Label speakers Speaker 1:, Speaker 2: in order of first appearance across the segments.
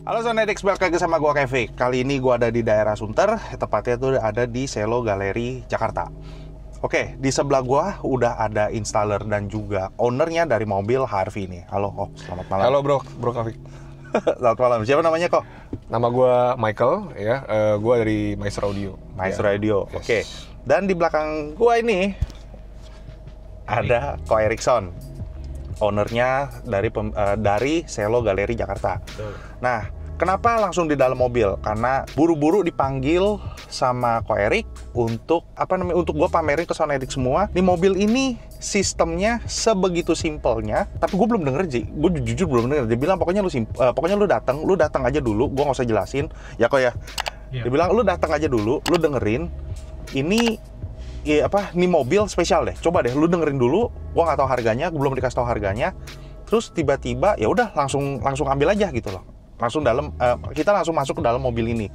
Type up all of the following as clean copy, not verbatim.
Speaker 1: Halo Sonedix, balik lagi sama gua Kevin. Kali ini gua ada di daerah Sunter, tepatnya tuh ada di Selo Galeri, Jakarta. Oke, di sebelah gua udah ada installer dan juga ownernya dari mobil HRV ini. Halo, selamat malam.
Speaker 2: Halo bro Kevin.
Speaker 1: Selamat malam. Siapa namanya kok?
Speaker 2: Nama gue Michael, ya. Gue dari Maestro Audio.
Speaker 1: Maestro
Speaker 2: Ya.
Speaker 1: Radio.
Speaker 2: Yes.
Speaker 1: Oke. Dan di belakang gua ini ada Ko Erikson, ownernya dari Selo Galeri Jakarta.
Speaker 3: Betul.
Speaker 1: Nah, kenapa langsung di dalam mobil? Karena buru-buru dipanggil sama Ko Erik untuk untuk gue pamerin ke Sonedix semua. Di mobil ini sistemnya sebegitu simpelnya, tapi gue belum denger Ji. Gue jujur belum denger. Dia bilang pokoknya lu datang aja dulu. Gue nggak usah jelasin. Ya kok ya.
Speaker 3: Iya.
Speaker 1: Dia bilang lu datang aja dulu, lu dengerin. Ini mobil spesial deh. Coba deh lu dengerin dulu. Gue nggak tahu harganya, gue belum dikasih tahu harganya. Terus tiba-tiba ya udah langsung ambil aja gitu loh. Kita langsung masuk ke dalam mobil ini.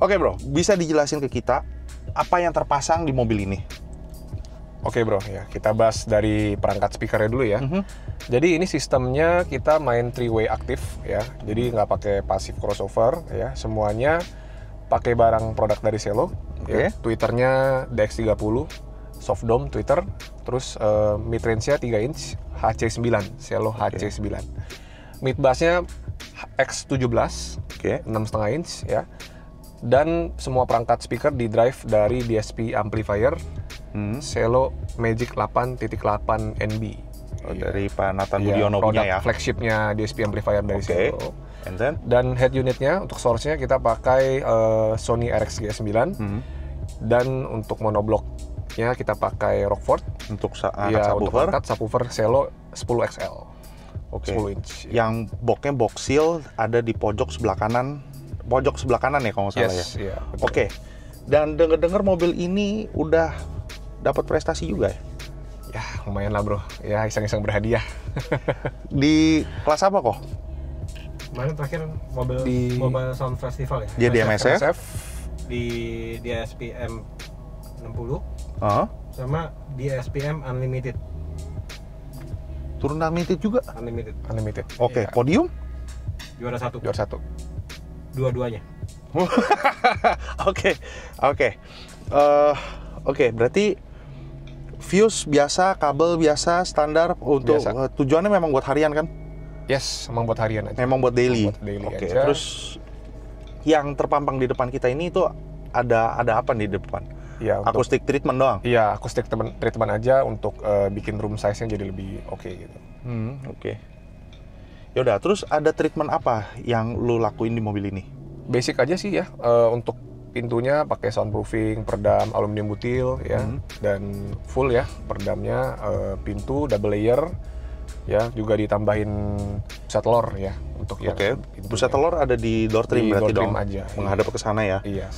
Speaker 1: Oke bro, bisa dijelasin ke kita apa yang terpasang di mobil ini?
Speaker 2: Oke bro, ya kita bahas dari perangkat speakernya dulu ya. Jadi ini sistemnya kita main 3-way aktif ya. Jadi nggak pakai passive crossover ya. Semuanya pakai barang produk dari Selo.
Speaker 1: Oke.
Speaker 2: Ya. Twitternya DX30, soft dome Twitter, terus mid range-nya 3 inch HC9, Selo HC9. Mid bass-nya X17,
Speaker 1: Oke.
Speaker 2: 6,5 inch ya. Dan semua perangkat speaker di drive dari DSP amplifier Selo Magic 8.8 NB.
Speaker 1: Dari Pak Nathan
Speaker 2: Iya,
Speaker 1: Budiono
Speaker 2: produk
Speaker 1: punya ya.
Speaker 2: flagshipnya DSP amplifier dari
Speaker 1: Oke.
Speaker 2: Selo.
Speaker 1: And then?
Speaker 2: Dan head unitnya untuk source-nya kita pakai Sony RX G9. Dan untuk monobloknya kita pakai Rockford.
Speaker 1: Untuk
Speaker 2: Iya, untuk
Speaker 1: subwoofer.
Speaker 2: angkat subwoofer Selo 10 XL.
Speaker 1: Oke.
Speaker 2: 10 inch.
Speaker 1: Yang boxnya box seal ada di pojok sebelah kanan ya kalau nggak salah ya.
Speaker 2: Yes, iya. betul.
Speaker 1: Oke. Dan denger mobil ini udah dapat prestasi juga ya.
Speaker 2: Ya, lumayan lah bro. Ya, iseng-iseng berhadiah.
Speaker 1: Di kelas apa kok?
Speaker 3: Kemarin terakhir
Speaker 2: Di-
Speaker 3: Mobile Sound Festival ya.
Speaker 1: Dia di MSF.
Speaker 3: Di SPM 60
Speaker 1: Heeh.
Speaker 3: sama di SPM Unlimited.
Speaker 1: Turun unlimited juga.
Speaker 2: Unlimited.
Speaker 1: Oke,
Speaker 2: Iya.
Speaker 1: podium?
Speaker 3: Juara satu.
Speaker 2: Juara 1.
Speaker 3: Dua-duanya.
Speaker 1: Oke. Oke, berarti fuse biasa, kabel biasa, standar untuk
Speaker 2: Biasa.
Speaker 1: Tujuannya memang buat harian kan?
Speaker 2: Yes, emang buat harian aja.
Speaker 1: Memang buat daily.
Speaker 2: Buat daily
Speaker 1: Oke,
Speaker 2: aja.
Speaker 1: terus yang terpampang di depan kita ini itu ada apa nih di depan?
Speaker 2: Ya, untuk,
Speaker 1: Acoustic treatment doang.
Speaker 2: iya, akustik treatment aja untuk bikin room size-nya jadi lebih oke gitu.
Speaker 1: Oke. Yaudah, terus ada treatment apa yang lu lakuin di mobil ini?
Speaker 2: Basic aja sih ya, untuk pintunya pakai soundproofing, peredam aluminium butil ya, dan full ya peredamnya, pintu double layer ya, juga ditambahin pusat telur ya untuk yang
Speaker 1: Oke.
Speaker 2: pintunya.
Speaker 1: Pusat telur ada di door trim
Speaker 2: Di
Speaker 1: berarti
Speaker 2: door trim
Speaker 1: dong.
Speaker 2: aja,
Speaker 1: Menghadap ke sana ya.
Speaker 2: Iya.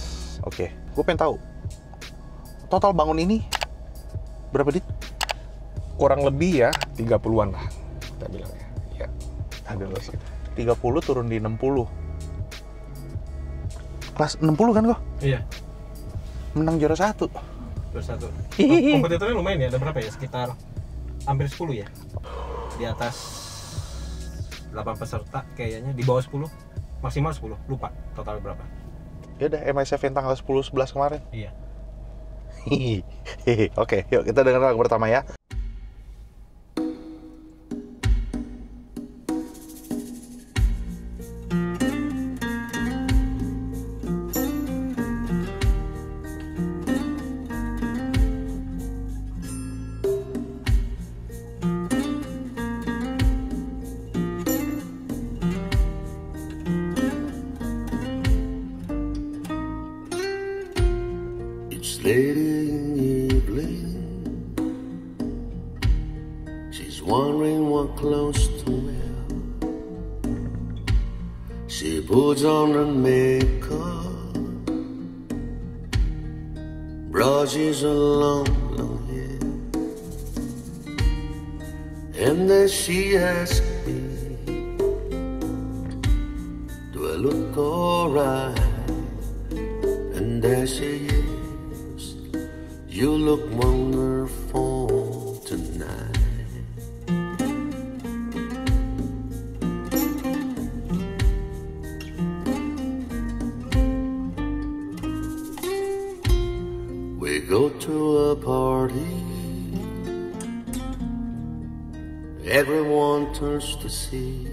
Speaker 1: Oke. Gue pengen tahu total bangun ini berapa dit?
Speaker 2: Kurang lebih ya 30-an lah kita bilang ya. Iya.
Speaker 1: Ada 30 turun di 60. Kelas 60 kan kok?
Speaker 3: Iya.
Speaker 1: Menang juara 1.
Speaker 3: Juara satu. Kompetitornya lumayan ya. Ada berapa ya? Sekitar hampir 10 ya. Di atas 8 peserta kayaknya, di bawah 10, maksimal 10. Lupa total berapa.
Speaker 1: Ya udah MSF yang tanggal 10-11 kemarin.
Speaker 3: Iya.
Speaker 1: Oke, yuk kita dengar lagu pertama ya.
Speaker 4: It's late in the evening. She's wondering what clothes to wear. She puts on her makeup, brushes her long, long hair, and then she asks me, do I look alright? And there she is, you look wonderful tonight. everyone turns to see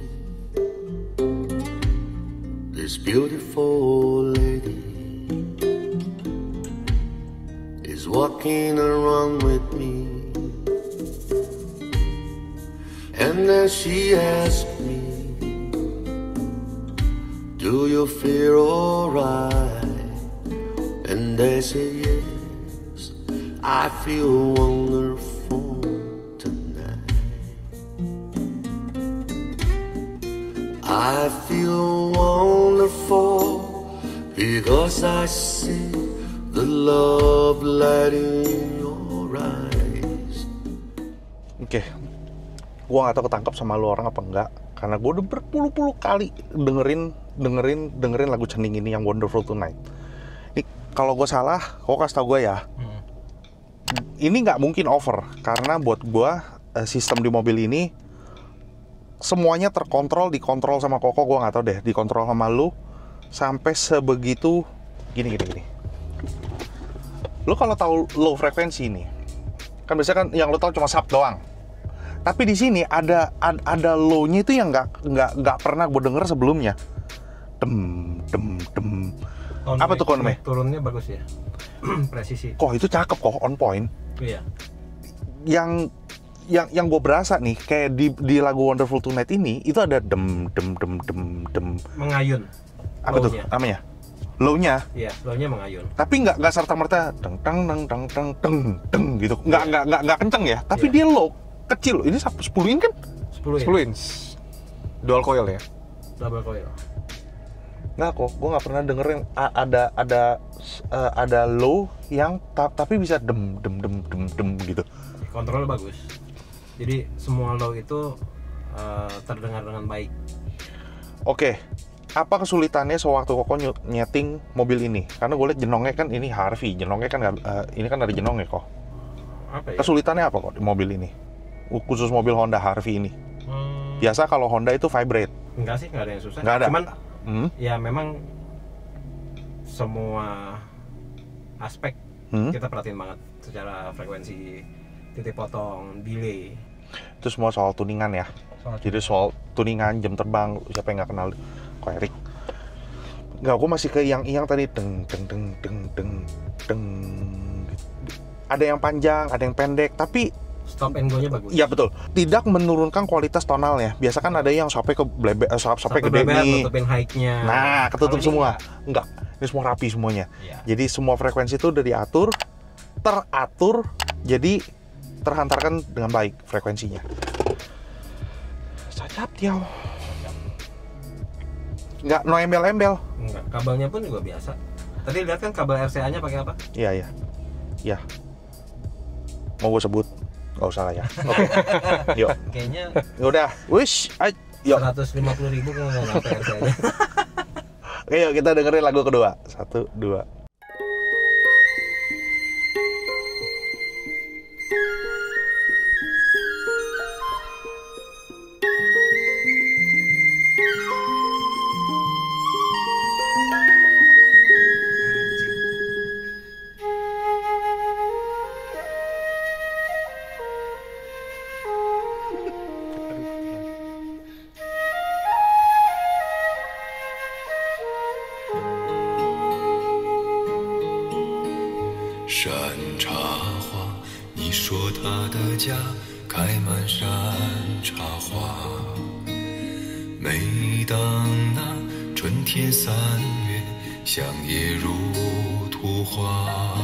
Speaker 4: this beautiful lady is walking around with me. And then she asked me, do you feel alright? And I say yes, I feel wonderful tonight. I feel wonderful because I see the love light in your eyes.
Speaker 1: Oke, gua nggak tahu ketangkap sama lu orang apa enggak, karena gua udah berpuluh-puluh kali dengerin lagu Cening ini yang Wonderful Tonight. Ini kalau gua salah, kau kasih tau gua ya. Ini nggak mungkin over, karena buat gua sistem di mobil ini semuanya dikontrol sama Koko. Gua nggak tahu deh, dikontrol sama lu sampai sebegitu gini. Lu kalau tahu low frekuensi ini, kan biasanya kan yang lu tahu cuma sub doang. Tapi di sini ada low-nya itu yang nggak pernah gue denger sebelumnya. Dem. Apa tuh namanya?
Speaker 3: Turunnya bagus ya. Presisi.
Speaker 1: Kok itu cakep kok, on point.
Speaker 3: Iya.
Speaker 1: Yang gue berasa nih kayak di lagu Wonderful Tonight ini itu ada dem.
Speaker 3: Mengayun.
Speaker 1: Apa tuh namanya? Low-nya.
Speaker 3: Iya, low-nya mengayun.
Speaker 1: Tapi nggak serta-merta deng gitu. Nggak kenceng ya. Tapi dia low. Kecil, ini 10 in kan?
Speaker 3: 10
Speaker 2: inch. Dual coil ya?
Speaker 3: Double coil.
Speaker 1: Nggak kok, gue nggak pernah denger yang ada low yang tapi bisa dem gitu.
Speaker 3: Kontrolnya bagus. Jadi semua low itu terdengar dengan baik.
Speaker 1: Oke, apa kesulitannya sewaktu Koko nyeting mobil ini? Karena gue liat jenongnya kan ini Harvey, jenongnya kan ini kan ada jenongnya kok.
Speaker 3: Apa ya?
Speaker 1: Kesulitannya apa kok di mobil ini? Khusus mobil Honda Harvey ini. Biasa kalau Honda itu vibrate.
Speaker 3: Enggak sih, nggak ada yang susah.
Speaker 1: Nggak ada.
Speaker 3: Cuman ya memang semua aspek kita perhatiin banget secara frekuensi, titik potong, delay.
Speaker 1: Itu semua soal tuningan ya. Jadi soal tuningan, jam terbang, siapa yang nggak kenal kok Erik. Nggak, aku masih ke yang tadi deng. Ada yang panjang, ada yang pendek, tapi
Speaker 3: Stop and go-nya bagus.
Speaker 1: iya betul. Tidak menurunkan kualitas tonalnya. Biasa kan ada yang sampai ke sampai gede nih.
Speaker 3: Nutupin high-nya.
Speaker 1: Nah, ketutup semua.
Speaker 3: Enggak.
Speaker 1: Ini semua rapi semuanya.
Speaker 3: Iya.
Speaker 1: Jadi semua frekuensi itu udah teratur, jadi terhantarkan dengan baik frekuensinya. Sajap dia. Nggak no embel-embel.
Speaker 3: Enggak, kabelnya pun juga biasa. Tadi lihat kan kabel RCA-nya pakai apa?
Speaker 1: Iya. Mau gue sebut? Gak usah lah ya. Oke. Yuk.
Speaker 3: Kayaknya
Speaker 1: Udah. Wish. Yuk.
Speaker 3: 150.000 kalau nggak pakai RCA-nya.
Speaker 1: Oke, yuk kita dengerin lagu kedua. 1, 2.
Speaker 5: 山茶花，你说它的家开满山茶花。每当那春天3月，香叶如图画。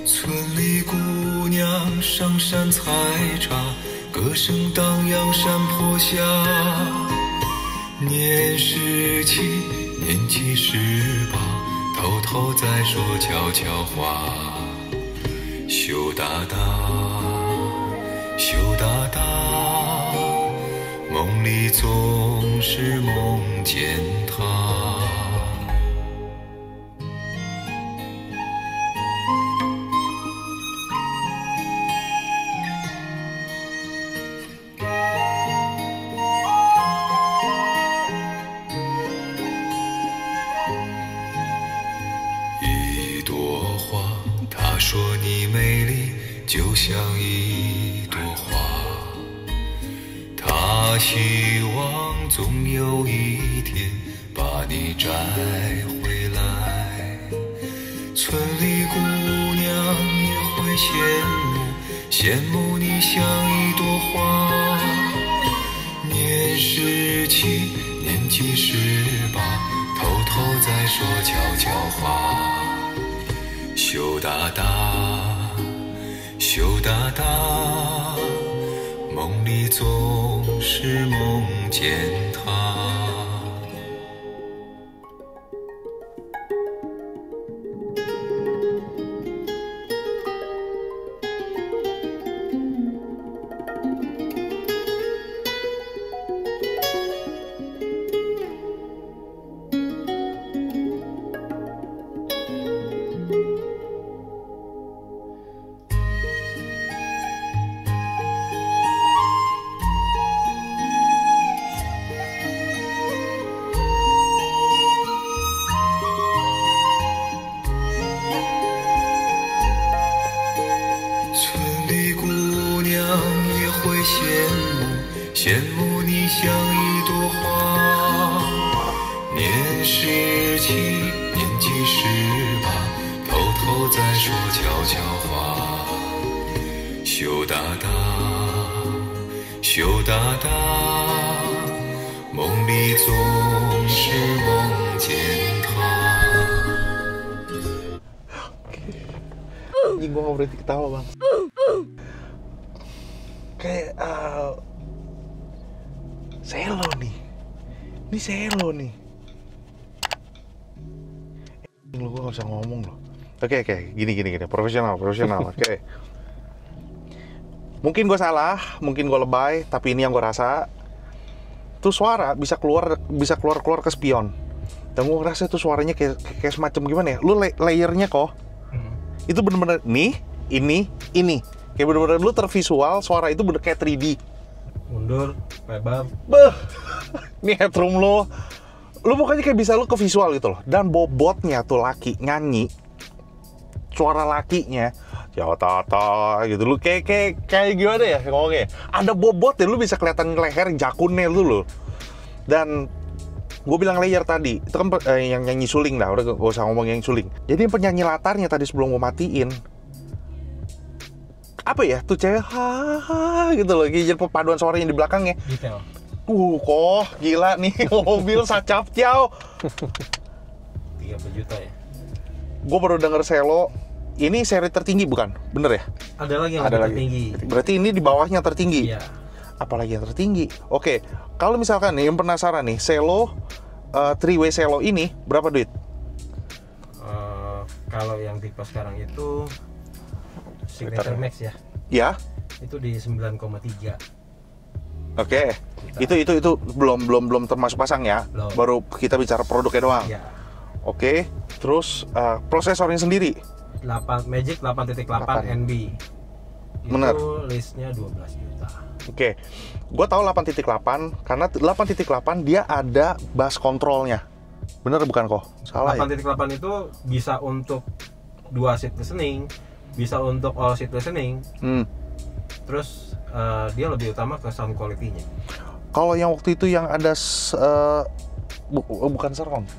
Speaker 5: 村里姑娘上山采茶，歌声荡漾山坡下。年17，年纪18。偷偷在说悄悄话，羞答答，羞答答，梦里总是梦见他。就像一朵花，把希望总有一天把你摘回来。村里姑娘也会羡慕你像一朵花。年17，年纪18，偷偷在说悄悄话。羞答答，羞答答，梦里总是梦见他。羡慕你像一朵花，年17，年纪18，偷偷在说悄悄话。羞答答，羞答答，梦里总是梦见他。
Speaker 1: Anjing, gue gak berhenti ketawa bang. Kayak selo nih. Ini selo nih. Lu gue gak bisa ngomong loh. Oke, gini. Profesional. Oke. Mungkin gue salah, mungkin gue lebay, tapi ini yang gue rasa. Tuh suara bisa keluar ke spion. Dan gue ngerasa tuh suaranya kayak semacam gimana ya? Lu layernya kok. Itu bener-bener nih, ini. Kayak bener-bener lu tervisual, suara itu bener kayak 3D.
Speaker 3: Mundur, lebar.
Speaker 1: Beuh, ini headroom lu pokoknya kayak bisa lu ke visual gitu loh. Dan bobotnya tuh laki nyanyi, suara lakinya, ya tata gitu. Lu kayak gimana ya ngomongnya? Ada bobot ya, lu bisa kelihatan leher jakunnya lu loh. Dan gue bilang layer tadi, itu kan yang nyanyi suling dah, udah gak usah ngomong yang suling. Jadi yang penyanyi latarnya tadi sebelum gue matiin, apa ya, tuh cewek gitu loh, jadi perpaduan suaranya di belakangnya.
Speaker 3: Detail.
Speaker 1: Kok gila nih mobil sacap ciao.
Speaker 3: 30 juta ya?
Speaker 1: Gue baru denger selo, ini seri tertinggi bukan? Bener ya?
Speaker 3: Ada lagi yang
Speaker 2: Ada
Speaker 3: lebih
Speaker 2: lagi.
Speaker 3: tinggi.
Speaker 1: Berarti ini di bawahnya tertinggi?
Speaker 3: Iya.
Speaker 1: Apalagi yang tertinggi? Oke, kalau misalkan nih yang penasaran nih, selo, 3-way selo ini berapa duit?
Speaker 3: Kalau yang tipe sekarang itu Signature Max ya,
Speaker 1: Ya,
Speaker 3: itu di 9,3.
Speaker 1: oke. Itu belum termasuk pasang ya?
Speaker 3: Belum.
Speaker 1: Baru kita bicara produknya doang?
Speaker 3: Ya.
Speaker 1: Oke, terus prosesornya sendiri?
Speaker 3: Magic 8.8 NB.
Speaker 1: Bener.
Speaker 3: Itu listnya 12 juta.
Speaker 1: Oke, gue tahu 8.8 karena 8.8 dia ada bass controlnya. Bener bukan kok? Salah ya?
Speaker 3: 8.8 itu bisa untuk 2 seat listening, bisa untuk all seat listening. Terus dia lebih utama ke sound quality-nya.
Speaker 1: Kalau yang waktu itu yang ada bukan surround.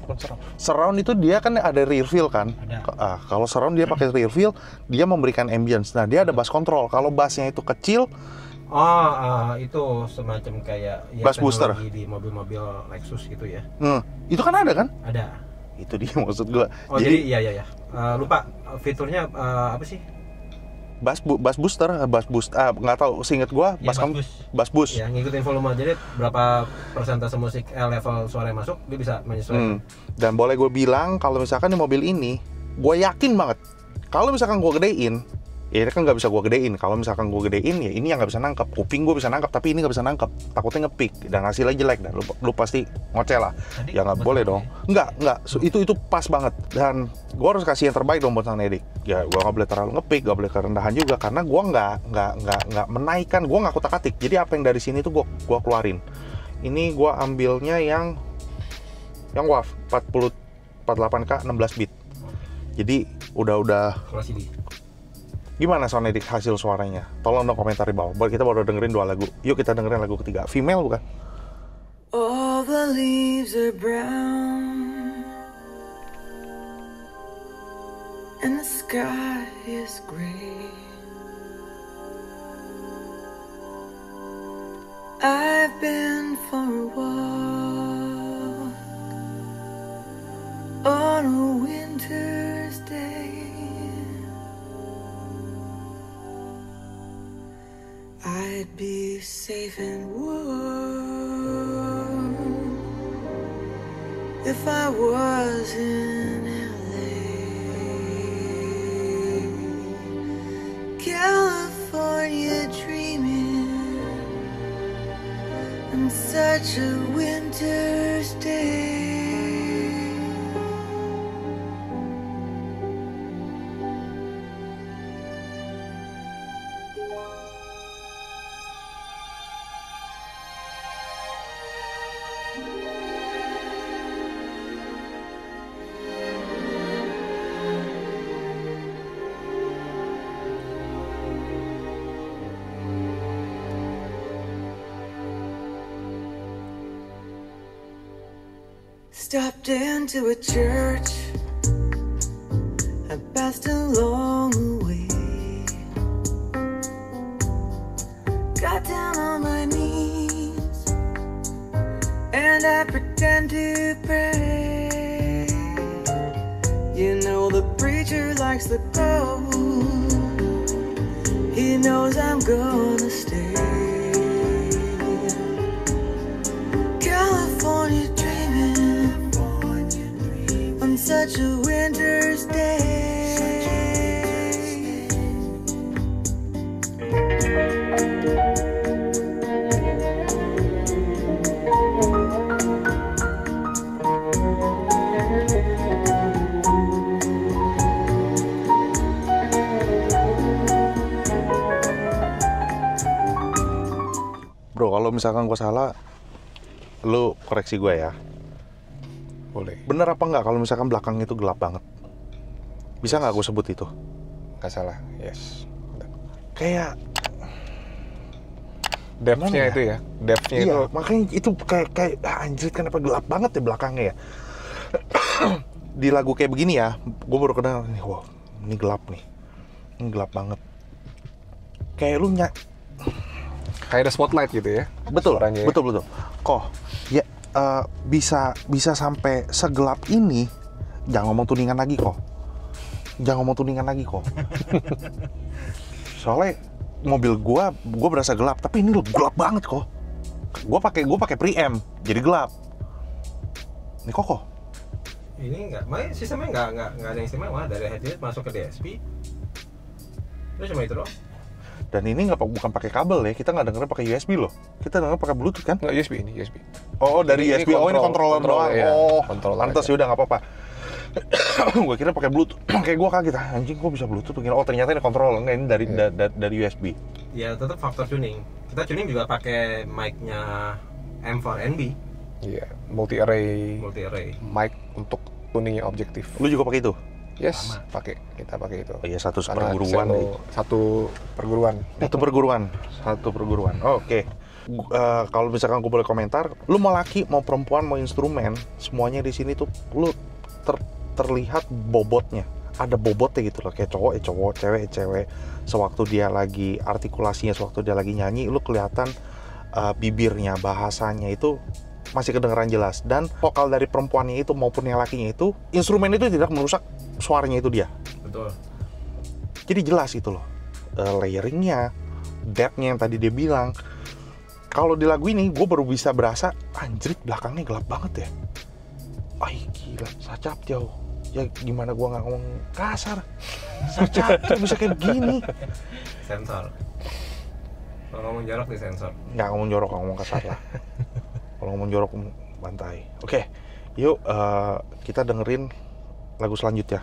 Speaker 1: Surround itu dia kan ada rear view kan?
Speaker 3: Ada.
Speaker 1: Kalau surround dia pakai rear view, dia memberikan ambience. Nah, dia ada bass control. Kalau bassnya itu kecil,
Speaker 3: itu semacam kayak ya,
Speaker 1: bass booster
Speaker 3: di mobil-mobil Lexus gitu ya.
Speaker 1: Itu kan ada kan?
Speaker 3: Ada.
Speaker 1: Itu dia maksud gua.
Speaker 3: Jadi iya. Lupa fiturnya apa sih?
Speaker 1: Bass booster, nggak tahu. Seinget gua
Speaker 3: Ya,
Speaker 1: bass boost.
Speaker 3: Ya, ngikutin volume. Jadi berapa persentase musik level suara yang masuk, dia bisa menyesuaikan.
Speaker 1: Dan boleh gue bilang kalau misalkan di mobil ini, gue yakin banget kalau misalkan gue gedein, ya ini kan nggak bisa gue gedein. Kalau misalkan gue gedein, ya ini yang nggak bisa nangkep. Kuping gue bisa nangkep, tapi ini nggak bisa nangkep. Takutnya ngepick dan hasilnya jelek dan lu pasti ngoceh lah.
Speaker 3: Tadi
Speaker 1: Ya nggak boleh dong. Nggak. Itu pas banget. Dan gue harus kasih yang terbaik dong buat Sang Edik. Ya gue nggak boleh terlalu ngepick, nggak boleh kerendahan juga karena gue nggak menaikkan, gue nggak kutak-atik. Jadi apa yang dari sini tuh gue keluarin. Ini gue ambilnya yang WAV 48K 16 bit. Jadi udah
Speaker 3: Kalau CD.
Speaker 1: Gimana sound edit hasil suaranya? Tolong dong komentar di bawah. Kita baru dengerin 2 lagu. Yuk kita dengerin lagu ketiga. Female bukan?
Speaker 6: All the leaves are brown and the sky is gray. I've been for a walk on a winter's day. I'd be safe and warm if I was in LA. California dreaming on such a winter's day. Stopped into a church I passed along the way. Got down on my knees and I pretend to pray. You know the preacher likes the go. He knows I'm gonna stay. California on such a winter's day.
Speaker 1: Bro, kalau misalkan gue salah, lu koreksi gue ya.
Speaker 2: Boleh.
Speaker 1: Bener apa nggak kalau misalkan belakang itu gelap banget? Bisa nggak gue sebut itu?
Speaker 2: Nggak salah, yes.
Speaker 1: Kayak
Speaker 2: Depth-nya
Speaker 1: ya?
Speaker 2: itu ya, depth-nya
Speaker 1: iya,
Speaker 2: itu.
Speaker 1: makanya itu kayak anjir kenapa gelap banget ya belakangnya ya. Di lagu kayak begini ya, gue baru kenal nih, wow, ini gelap nih. Ini gelap banget. Kayak lu
Speaker 2: Kayak ada spotlight gitu ya.
Speaker 1: betul,
Speaker 2: Suaranya ya.
Speaker 1: betul. Kok ya bisa sampai segelap ini, jangan ngomong tuningan lagi kok. Soalnya mobil gua berasa gelap, tapi ini gelap banget kok. Gua pakai preamp, jadi gelap. Ini kok.
Speaker 3: Ini makanya sistemnya nggak ada yang istimewa, dari headset masuk ke DSP. Itu cuma itu doang.
Speaker 1: Dan ini bukan pakai kabel ya, kita nggak dengernya pakai USB loh. Kita dengernya pakai Bluetooth kan?
Speaker 2: Nggak, USB ini, USB.
Speaker 1: Oh, dari
Speaker 2: Ini
Speaker 1: USB. Oh, ini controller doang.
Speaker 2: ya.
Speaker 1: Oh,
Speaker 2: Controller
Speaker 1: pantas
Speaker 2: aja.
Speaker 1: ya udah nggak apa-apa. Gue kira pakai Bluetooth. Kayak gue kaget, anjing kok bisa Bluetooth begini. Oh, ternyata ini controller, enggak, ini dari USB.
Speaker 3: Ya tetap faktor tuning. Kita tuning juga pakai mic-nya M4NB,
Speaker 2: Iya, multi array
Speaker 3: mic.
Speaker 2: mic untuk tuningnya objektif.
Speaker 1: Lu juga pakai itu?
Speaker 2: Yes, kita pakai itu.
Speaker 1: Oh iya, satu
Speaker 2: Karena
Speaker 1: perguruan.
Speaker 2: satu perguruan.
Speaker 1: Satu perguruan. Oke. Kalau misalkan gue boleh komentar, lu mau laki, mau perempuan, mau instrumen, semuanya di sini tuh lu terlihat bobotnya. Ada bobotnya gitu loh, kayak cowok, cewek. Sewaktu dia lagi artikulasinya, sewaktu dia lagi nyanyi, lu kelihatan bibirnya, bahasanya itu masih kedengeran jelas. Dan vokal dari perempuannya itu maupun yang lakinya itu, instrumen itu tidak merusak suaranya itu dia.
Speaker 3: Betul.
Speaker 1: Jadi jelas itu loh, layeringnya, depth-nya yang tadi dia bilang. Kalau di lagu ini gue baru bisa berasa, anjrit belakangnya gelap banget ya. Ay gila, sacap jauh. Ya gimana gue nggak ngomong kasar, sacap jauh bisa kayak begini.
Speaker 3: Sensor. Kalau ngomong jorok di sensor.
Speaker 1: Nggak ngomong jorok, ngomong kasar lah. Kalau ngomong jorok bantai. Oke, yuk kita dengerin lagu selanjutnya.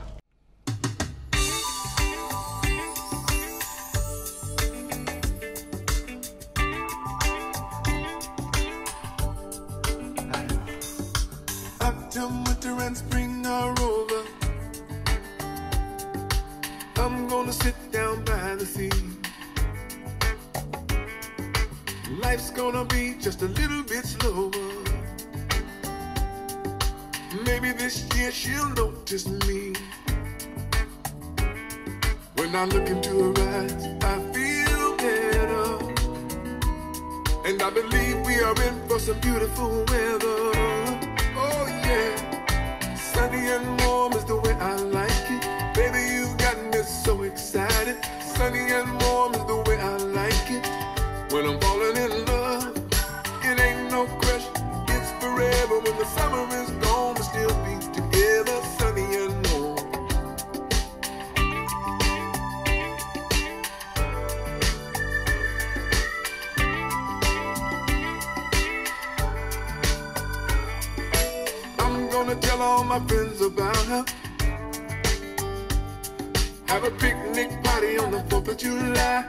Speaker 5: Autumn, winter, and spring are over.
Speaker 4: I'm gonna sit down by the sea. Life's gonna be just a little bit slower. Maybe this year she'll notice me. When I look into her eyes, I feel better. And I believe we are in for some beautiful weather. Oh yeah, sunny and warm is the way I like it. Baby, you've got me so excited. Sunny and warm is the way I like it. When I'm falling in love, it ain't no crush, it's forever. When the summer is gone, we'll still be together, sunny and warm. I'm gonna tell all my friends about her. Have a picnic party on the 4th of July.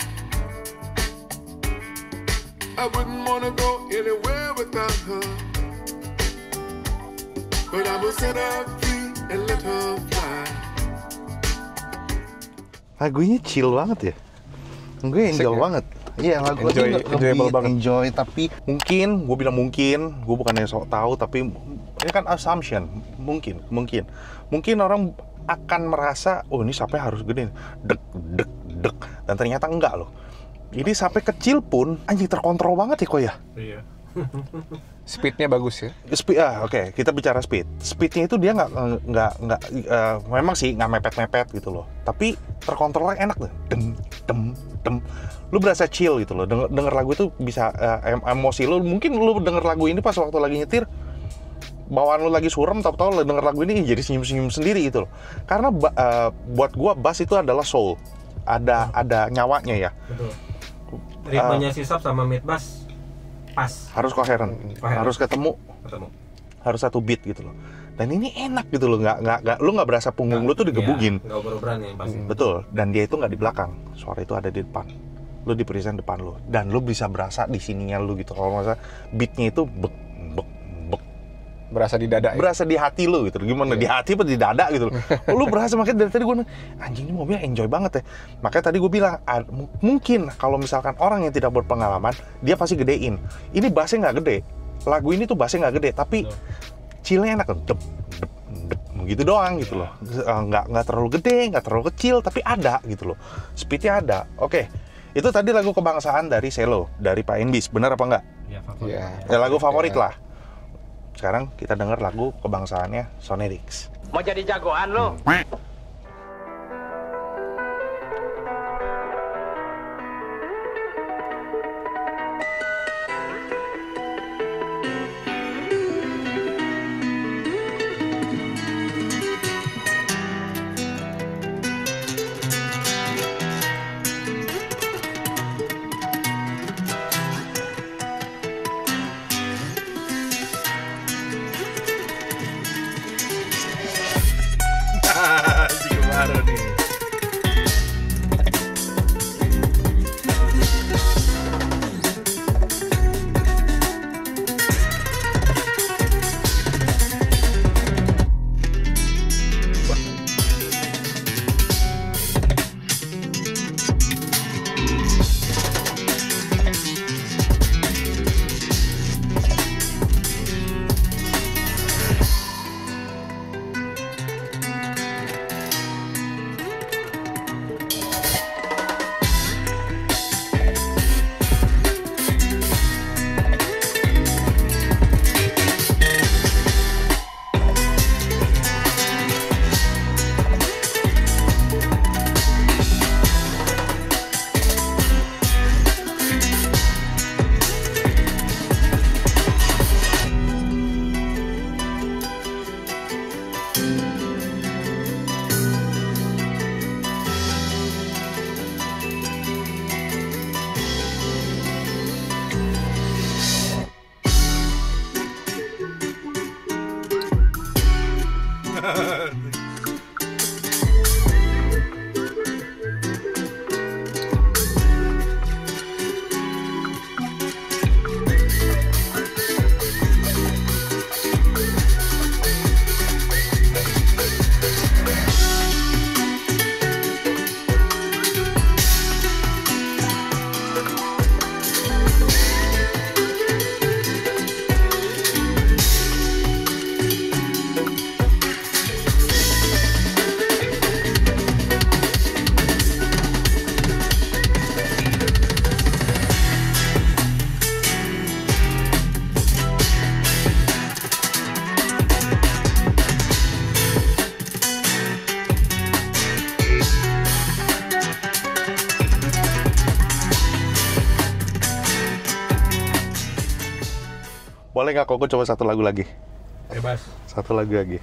Speaker 4: I wouldn't wanna go anywhere without her. But I will set her free and let her fly.
Speaker 1: Lagunya chill banget ya. Gue enjoy
Speaker 2: ya?
Speaker 1: banget. Iya, lagu
Speaker 2: Enjoyable banget.
Speaker 1: enjoy, tapi mungkin, gue bilang mungkin, gue bukannya sok tahu, tapi ini kan assumption, mungkin orang akan merasa, oh ini sampai harus gede, dek, dan ternyata enggak loh. Ini sampai kecil pun anjing terkontrol banget ya kok ya.
Speaker 3: Iya.
Speaker 2: Speednya bagus ya.
Speaker 1: Speed, oke, kita bicara speed. Speednya itu dia nggak memang sih nggak mepet gitu loh. Tapi terkontrolnya enak tuh. Dem. Lu berasa chill gitu loh. Denger lagu itu bisa emosi lu. Mungkin lu denger lagu ini pas waktu lagi nyetir, bawaan lu lagi surem, tahu-tahu lu denger lagu ini jadi senyum-senyum sendiri gitu loh. Karena buat gua bass itu adalah soul. Ada nyawanya ya.
Speaker 3: Betul. Ritmenya sisap sama mid bass pas.
Speaker 1: Harus koheren. Harus ketemu. Harus satu beat gitu loh. Dan ini enak gitu loh, lu nggak berasa punggung lu tuh digebugin.
Speaker 3: Nggak ober-oberan yang pasti.
Speaker 1: Betul. Dan dia itu nggak di belakang, suara itu ada di depan. Lu di present depan lu, dan lu bisa berasa di sininya lu gitu. Kalau masa beatnya itu bek.
Speaker 2: Berasa di dada ya?
Speaker 1: Berasa di hati lu gitu. Gimana, di hati apa di dada gitu loh. Lu berasa, makanya dari tadi gue anjing ini mobilnya enjoy banget ya. Makanya tadi gue bilang mungkin kalau misalkan orang yang tidak berpengalaman, dia pasti gedein. Ini bassnya nggak gede. Lagu ini tuh bassnya nggak gede, tapi chillnya enak, dep gitu doang gitu loh. Nggak terlalu gede, nggak terlalu kecil, tapi ada gitu loh. Speednya ada. Oke. Itu tadi lagu kebangsaan dari Selo, dari Pak Enbis. Benar apa enggak?
Speaker 3: Ya, favorit.
Speaker 1: Ya, lagu favorit lah. Sekarang kita denger lagu kebangsaannya Sonerics.
Speaker 7: Mau jadi jagoan lo?
Speaker 1: Baru nih. boleh nggak Koko coba satu lagu lagi?
Speaker 3: Bebas.
Speaker 1: Satu lagu lagi.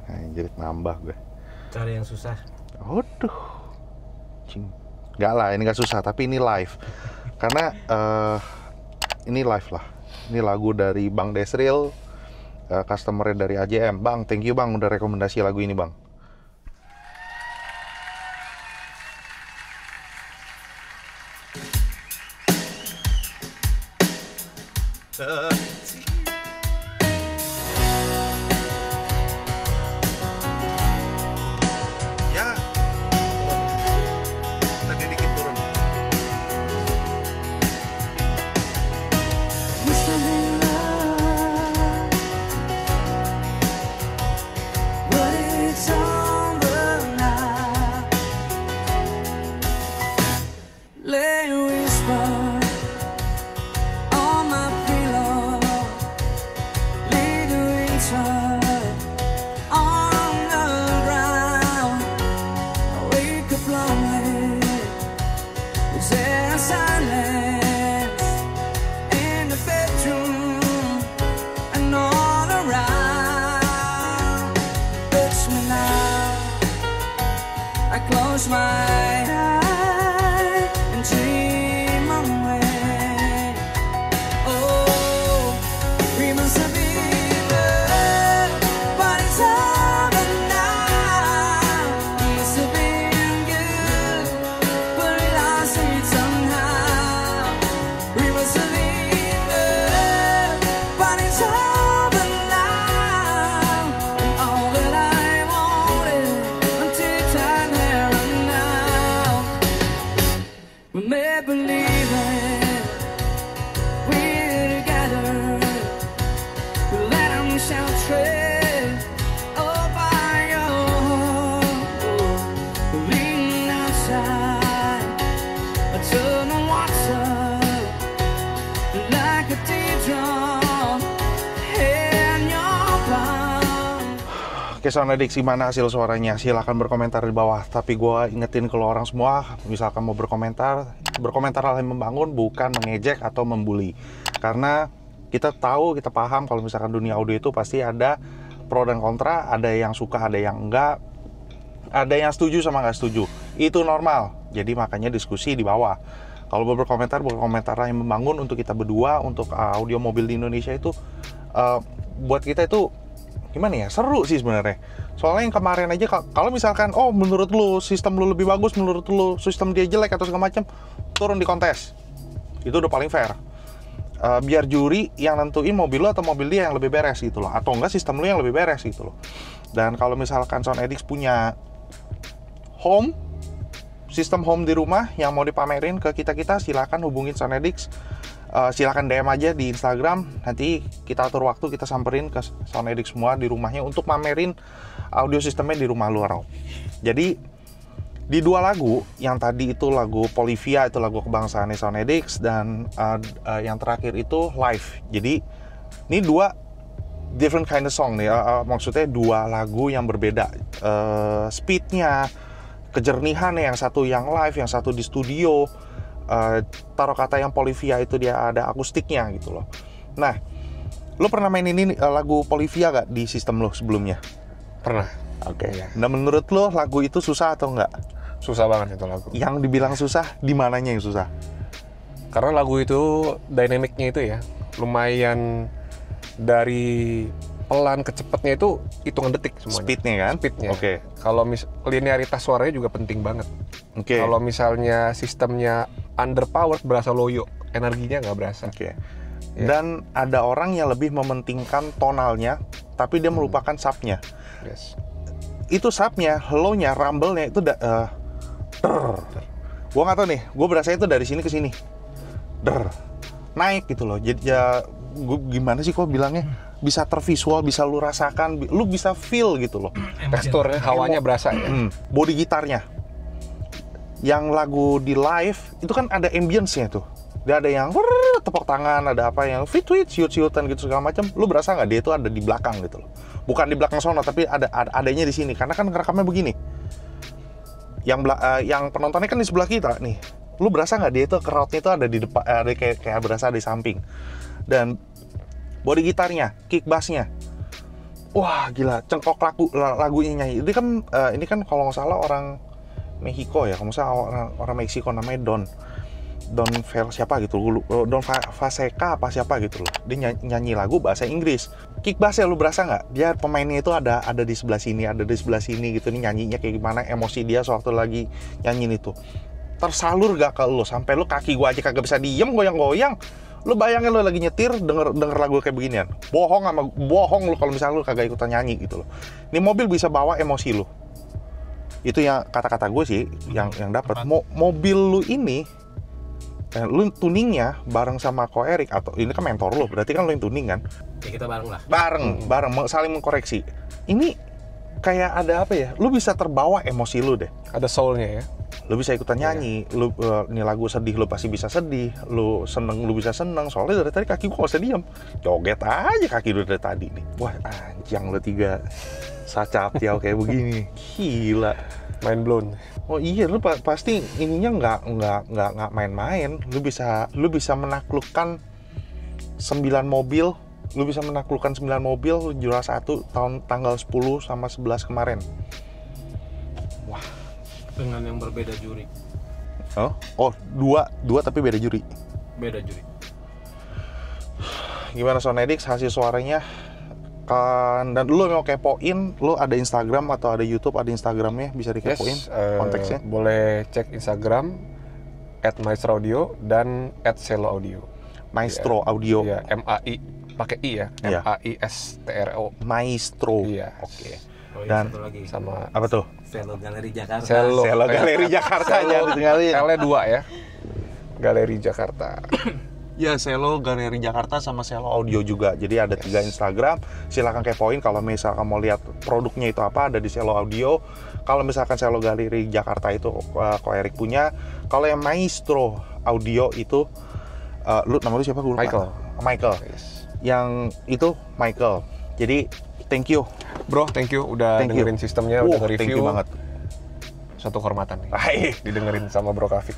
Speaker 1: Nah, jadi nambah gue.
Speaker 3: Cari yang susah.
Speaker 1: Aduh. Cing. Nggak lah, ini nggak susah, tapi ini live. Karena ini live lah. Ini lagu dari Bang Desril, customer dari AJM. Bang, thank you Bang udah rekomendasi lagu ini Bang. Ya, tadi dikit turun.
Speaker 6: But it's over now. Lay whisper on my pillow, lead the winter on the ground. I wake up lonely. Is there a silence in the bedroom and all around? Touch me now. I close my eyes and dream away. Oh, we must have been love, but it's over now. We must have been good, but we lost it somehow. We must have been love, but it's over now. And all that I wanted until time had run out. We may believe it, we're together. We let them shout tread by your leaning outside. I turn the water like a teardrop in your palm.
Speaker 1: Oke, Soundedix, gimana hasil suaranya? Silahkan berkomentar di bawah. Tapi gue ingetin kalau orang semua, misalkan mau berkomentar hal yang membangun, bukan mengejek atau membuli. Karena kita tahu, kita paham kalau misalkan dunia audio itu pasti ada pro dan kontra, ada yang suka, ada yang enggak, ada yang setuju sama nggak setuju. Itu normal. Jadi makanya diskusi di bawah. Kalau mau berkomentar yang membangun untuk kita berdua, untuk audio mobil di Indonesia itu, buat kita itu gimana ya, seru sih sebenarnya. Soalnya yang kemarin aja, kalau misalkan menurut lu sistem lu lebih bagus, menurut lu sistem dia jelek atau segala macam, turun di kontes, itu udah paling fair. Biar juri yang nentuin mobil lu atau mobil dia yang lebih beres gitu loh, atau enggak sistem lu yang lebih beres gitu loh. Dan kalau misalkan Soundedix punya sistem home di rumah yang mau dipamerin ke kita, silakan hubungin Soundedix. Silakan DM aja di Instagram, nanti kita atur waktu, kita samperin ke Soundedix semua di rumahnya untuk mamerin audio sistemnya di rumah lu. Jadi di dua lagu, yang tadi itu lagu Polivia, itu lagu kebangsaannya Soundedix, dan yang terakhir itu live. Jadi ini dua different kind of song nih, maksudnya dua lagu yang berbeda, speednya, kejernihannya, yang satu yang live, yang satu di studio. Taruh kata yang Polivia itu dia ada akustiknya gitu loh. Nah, lo pernah main ini lagu Polivia gak di sistem lo sebelumnya?
Speaker 2: Pernah.
Speaker 1: Oke.
Speaker 2: Iya.
Speaker 1: Nah, menurut lo lagu itu susah atau enggak?
Speaker 2: Susah banget itu lagu.
Speaker 1: Yang dibilang susah, di mananya yang susah?
Speaker 2: Karena lagu itu dynamicnya itu ya lumayan, dari pelan ke cepatnya itu hitungan detik semuanya.
Speaker 1: Speednya kan?
Speaker 2: Speednya.
Speaker 1: Oke.
Speaker 2: Kalau linearitas suaranya juga penting banget.
Speaker 1: Oke.
Speaker 2: Kalau misalnya sistemnya underpowered, berasa loyo, energinya nggak berasa.
Speaker 1: Oke.
Speaker 2: Ya.
Speaker 1: Dan ada orang yang lebih mementingkan tonalnya, tapi dia melupakan subnya.
Speaker 2: Yes.
Speaker 1: Itu subnya, low-nya, rumble-nya itu gue nggak tahu nih, gue berasa itu dari sini ke sini, naik gitu loh. Jadi ya, gimana sih kok bilangnya, bisa tervisual, bisa lu rasakan, lu bisa feel gitu loh.
Speaker 2: Teksturnya, hawanya berasa ya.
Speaker 1: Body gitarnya, yang lagu di live itu kan ada ambience-nya tuh. Dia ada yang tepuk tangan, ada apa yang fit-fit, siut-siutan gitu segala macam. Lu berasa nggak dia itu ada di belakang gitu loh. Bukan di belakang sono, tapi adanya di sini. Karena kan ngerekamnya begini. Yang penontonnya kan di sebelah kita nih. Lu berasa nggak dia itu crowd-nya itu ada di depan, ada kayak berasa di samping. Dan body gitarnya, kick bassnya. Wah gila, cengkok lagunya nyanyi. Ini kan kalau nggak salah orang Meksiko ya, kalau nggak salah orang Meksiko namanya Don siapa gitu, Don Faseca apa siapa gitu loh. Dia nyanyi lagu bahasa Inggris. Kick bass ya, lu berasa nggak? Dia pemainnya itu ada di sebelah sini, ada di sebelah sini gitu. Nih nyanyinya kayak gimana, emosi dia sewaktu lagi nyanyiin itu. Tersalur gak ke lu, sampai lu kaki gua aja kagak bisa diem, goyang-goyang. Lu bayangin lu lagi nyetir, denger lagu kayak beginian. Bohong lu kalau misalnya lu kagak ikutan nyanyi gitu loh. Ini mobil bisa bawa emosi lu. Itu yang kata-kata gue sih, yang dapat. Mobil lu ini, lu tuningnya bareng sama Ko Erik, atau ini kan mentor lu, berarti kan lu yang tuning kan?
Speaker 3: Ya kita bareng lah.
Speaker 1: Bareng, saling mengkoreksi. Ini kayak ada apa ya? Lu bisa terbawa emosi lu deh.
Speaker 2: Ada soulnya ya.
Speaker 1: Lu bisa ikutan nyanyi, lu ini lagu sedih lu pasti bisa sedih, lu seneng lu bisa seneng. Soalnya dari tadi kaki gua nggak usah diem, joget aja kaki lu dari tadi nih. Wah anjing lu 3 sacaptiau kayak begini, gila.
Speaker 2: Mind blown.
Speaker 1: Oh iya, lu pasti ininya nggak main-main. Lu bisa menaklukkan 9 mobil. Lu bisa menaklukkan 9 mobil, lu juara 1 tanggal 10 sama 11 kemarin. Wah.
Speaker 3: Dengan yang berbeda juri.
Speaker 1: Oh, dua tapi beda juri.
Speaker 3: Beda juri.
Speaker 1: Gimana Sonedix hasil suaranya? Dan lu mau kepoin, lu ada Instagram atau ada YouTube, ada Instagramnya, bisa dikepoin konteksnya?
Speaker 2: Boleh cek Instagram @maestroaudio dan @seloaudio.
Speaker 1: Maestro Audio.
Speaker 2: Iya, MAI pakai I ya,
Speaker 1: Iya.
Speaker 2: MAISTRO.
Speaker 1: Maestro.
Speaker 2: Iya.
Speaker 1: Oke.
Speaker 3: Oh, iya,
Speaker 1: Dan
Speaker 3: satu lagi.
Speaker 2: Sama
Speaker 1: apa tuh?
Speaker 3: Selo Galeri Jakarta.
Speaker 2: Selo
Speaker 1: Galeri Jakarta aja ditinggalin.
Speaker 2: L-nya 2 ya. Galeri Jakarta.
Speaker 1: Ya, Selo Galeri Jakarta sama Selo Audio juga. Jadi ada 3 Instagram. Silakan kepoin kalau misalkan mau lihat produknya itu apa, ada di Selo Audio. Kalau misalkan Selo Galeri Jakarta itu Ko Erik punya. Kalau yang Maestro Audio itu nama lu siapa? Gua lupa. Michael.
Speaker 2: Yes.
Speaker 1: Yang itu Michael. Jadi thank you.
Speaker 2: Bro, thank you udah dengerin sistemnya, udah nge-review.
Speaker 1: Thank you banget.
Speaker 2: Suatu kehormatan nih.
Speaker 1: Hai.
Speaker 2: Didengerin sama Bro Kafik.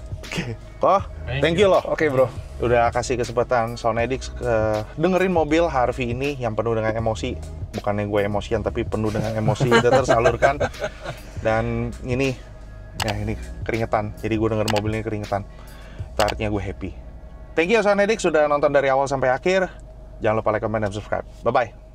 Speaker 1: Oh, thank you loh.
Speaker 2: Oke, Bro.
Speaker 1: Udah kasih kesempatan Sonedix dengerin mobil Harvey ini yang penuh dengan emosi. Bukannya gue emosian, tapi penuh dengan emosi itu tersalurkan. Dan ini keringetan. Jadi gue denger mobil ini keringetan. Itu artinya gue happy. Thank you Sonedix sudah nonton dari awal sampai akhir. Jangan lupa like, comment, dan subscribe. Bye-bye.